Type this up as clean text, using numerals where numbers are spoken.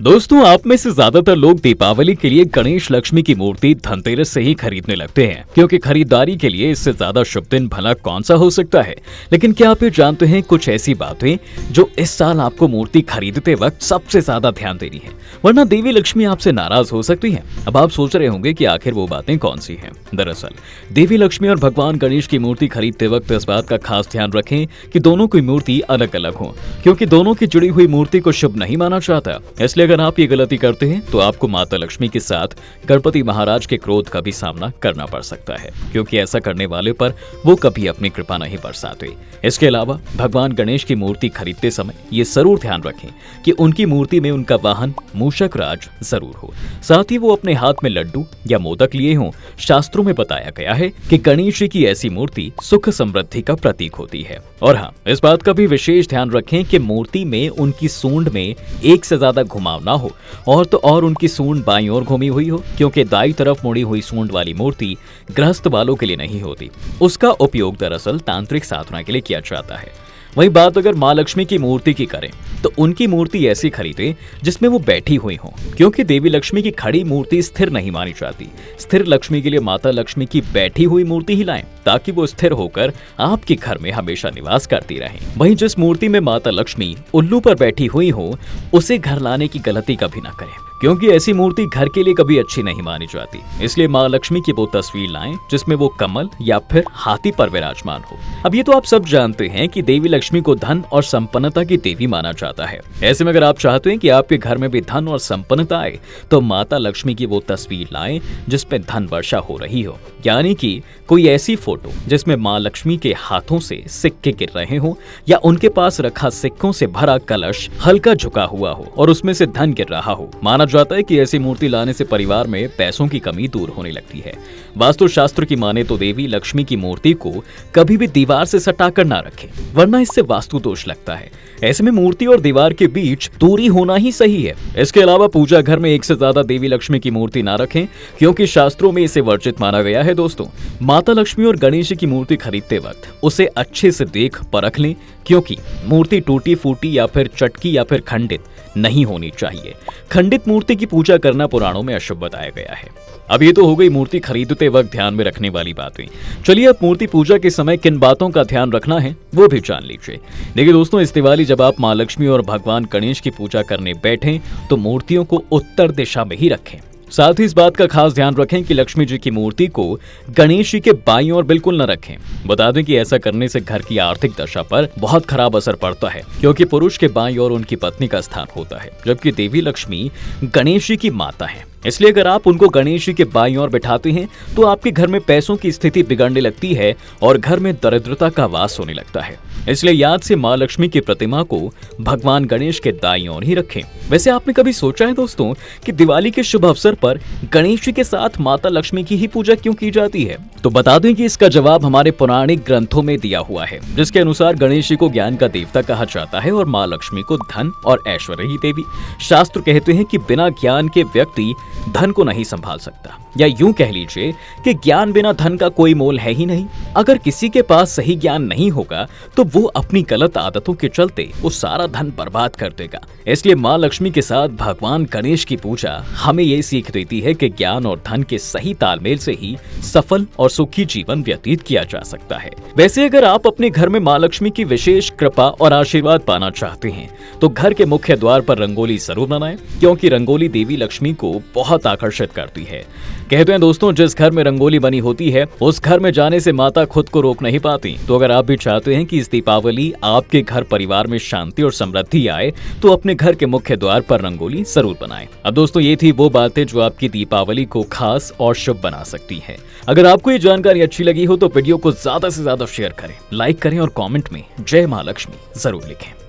दोस्तों, आप में से ज्यादातर लोग दीपावली के लिए गणेश लक्ष्मी की मूर्ति धनतेरस से ही खरीदने लगते हैं, क्योंकि खरीदारी के लिए इससे ज्यादा शुभ दिन भला कौन सा हो सकता है। लेकिन क्या आप ये जानते हैं कुछ ऐसी बातें जो इस साल आपको मूर्ति खरीदते वक्त सबसे ज्यादा ध्यान देनी है, वरना देवी लक्ष्मी आपसे नाराज हो सकती है। अब आप सोच रहे होंगे कि आखिर वो बातें कौन सी हैं। दरअसल देवी लक्ष्मी और भगवान गणेश की मूर्ति खरीदते वक्त इस बात का खास ध्यान रखें कि दोनों की मूर्ति अलग अलग हो, क्योंकि दोनों की जुड़ी हुई मूर्ति को शुभ नहीं माना जाता। इसलिए अगर आप ये गलती करते हैं तो आपको माता लक्ष्मी के साथ गणपति महाराज के क्रोध का भी सामना करना पड़ सकता है, क्योंकि ऐसा करने वाले पर वो कभी अपनी कृपा नहीं बरसाते। इसके अलावा भगवान गणेश की मूर्ति खरीदते समय ये जरूर ध्यान रखें कि उनकी मूर्ति में उनका वाहन मूषक राज जरूर हो, साथ ही वो अपने हाथ में लड्डू या मोदक लिए हों। शास्त्रों में बताया गया है कि गणेश जी की ऐसी मूर्ति सुख समृद्धि का प्रतीक होती है। और हाँ, इस बात का भी विशेष ध्यान रखें कि मूर्ति में उनकी सूंड में एक से ज्यादा घुमाव ना हो, और तो और उनकी सूंड बाईं ओर घूमी हुई हो, क्योंकि दाईं तरफ मुड़ी हुई सूंड वाली मूर्ति गृहस्थ वालों के लिए नहीं होती। उसका उपयोग दरअसल तांत्रिक साधना के लिए किया जाता है। वहीं बात अगर माँ लक्ष्मी की मूर्ति की करें तो उनकी मूर्ति ऐसी खरीदें जिसमें वो बैठी हुई हो, क्योंकि देवी लक्ष्मी की खड़ी मूर्ति स्थिर नहीं मानी जाती। स्थिर लक्ष्मी के लिए माता लक्ष्मी की बैठी हुई मूर्ति ही लाएं, ताकि वो स्थिर होकर आपके घर में हमेशा निवास करती रहें। वहीं जिस मूर्ति में माता लक्ष्मी उल्लू पर बैठी हुई हो, उसे घर लाने की गलती कभी ना करें, क्योंकि ऐसी मूर्ति घर के लिए कभी अच्छी नहीं मानी जाती। इसलिए माँ लक्ष्मी की वो तस्वीर लाएं जिसमें वो कमल या फिर हाथी पर विराजमान हो। अब ये तो आप सब जानते हैं कि देवी लक्ष्मी को धन और संपन्नता की देवी माना जाता है। ऐसे में अगर आप चाहते हैं कि आपके घर में भी धन और संपन्नता आए, तो माता लक्ष्मी की वो तस्वीर लाएं जिसमें धन वर्षा हो रही हो, यानी कि कोई ऐसी फोटो जिसमें माँ लक्ष्मी के हाथों से सिक्के गिर रहे हो, या उनके पास रखा सिक्कों से भरा कलश हल्का झुका हुआ हो और उसमें से धन गिर रहा हो। माना जाता है कि ऐसी मूर्ति लाने से परिवार में पैसों की कमी दूर होने लगती है। वास्तु शास्त्र की माने तो देवी लक्ष्मी की मूर्ति को कभी भी दीवार से सटाकर ना रखें, वरना इससे वास्तु दोष लगता है। ऐसे में मूर्ति और दीवार के बीच दूरी होना ही सही है। इसके अलावा पूजा घर में एक से ज्यादा देवी लक्ष्मी की मूर्ति ना रखें, क्योंकि शास्त्रों में इसे वर्जित माना गया है। दोस्तों, माता लक्ष्मी और गणेश की मूर्ति खरीदते वक्त उसे अच्छे से देख परख लें, क्योंकि मूर्ति टूटी फूटी या फिर चटकी या फिर खंडित नहीं होनी चाहिए। खंडित मूर्ति की पूजा करना पुराणों में अशुभ बताया गया है। अब ये तो हो गई मूर्ति खरीदते वक्त ध्यान में रखने वाली बातें। चलिए अब मूर्ति पूजा के समय किन बातों का ध्यान रखना है वो भी जान लीजिए। देखिए दोस्तों, इस दिवाली जब आप माँ लक्ष्मी और भगवान गणेश की पूजा करने बैठें तो मूर्तियों को उत्तर दिशा में ही रखें। साथ ही इस बात का खास ध्यान रखें कि लक्ष्मी जी की मूर्ति को गणेश जी के बाईं ओर बिल्कुल न रखें। बता दें कि ऐसा करने से घर की आर्थिक दशा पर बहुत खराब असर पड़ता है, क्योंकि पुरुष के बाईं ओर उनकी पत्नी का स्थान होता है, जबकि देवी लक्ष्मी गणेश जी की माता है। इसलिए अगर आप उनको गणेश जी के बाईं ओर बैठाते हैं तो आपके घर में पैसों की स्थिति बिगड़ने लगती है और घर में दरिद्रता का वास होने लगता है। इसलिए याद से माँ लक्ष्मी की प्रतिमा को भगवान गणेश के दाईं ओर ही रखें। वैसे आपने कभी सोचा है दोस्तों कि दिवाली के शुभ अवसर पर गणेश जी के साथ माता लक्ष्मी की ही पूजा क्यों की जाती है? तो बता दें कि इसका जवाब हमारे पौराणिक ग्रंथों में दिया हुआ है, जिसके अनुसार गणेश जी को ज्ञान का देवता कहा जाता है और माँ लक्ष्मी को धन और ऐश्वर्य की देवी। शास्त्र कहते हैं कि बिना ज्ञान के व्यक्ति धन को नहीं संभाल सकता, या यूं कह लीजिए कि ज्ञान बिना धन का कोई मोल है ही नहीं। अगर किसी के पास सही ज्ञान नहीं होगा तो वो अपनी गलत आदतों के चलते वो सारा धन बर्बाद कर देगा। इसलिए माँ लक्ष्मी के साथ भगवान गणेश की पूजा हमें ये सीख देती है कि ज्ञान और धन के सही तालमेल से ही सफल और सुखी जीवन व्यतीत किया जा सकता है। वैसे अगर आप अपने घर में माँ लक्ष्मी की विशेष कृपा और आशीर्वाद पाना चाहते हैं तो घर के मुख्य द्वार पर रंगोली जरूर बनाएं, क्योंकि रंगोली देवी लक्ष्मी को बहुत आकर्षित करती है। कहते हैं दोस्तों, जिस घर में रंगोली बनी होती है उस घर में जाने से माता खुद को रोक नहीं पाती। तो अगर आप भी चाहते हैं कि इस दीपावली आपके घर परिवार में शांति और समृद्धि आए तो अपने घर के मुख्य द्वार पर रंगोली जरूर बनाएं। अब दोस्तों, ये थी वो बातें जो आपकी दीपावली को खास और शुभ बना सकती है। अगर आपको ये जानकारी अच्छी लगी हो तो वीडियो को ज्यादा से ज्यादा शेयर करें, लाइक करें और कमेंट में जय माँ लक्ष्मी जरूर लिखें।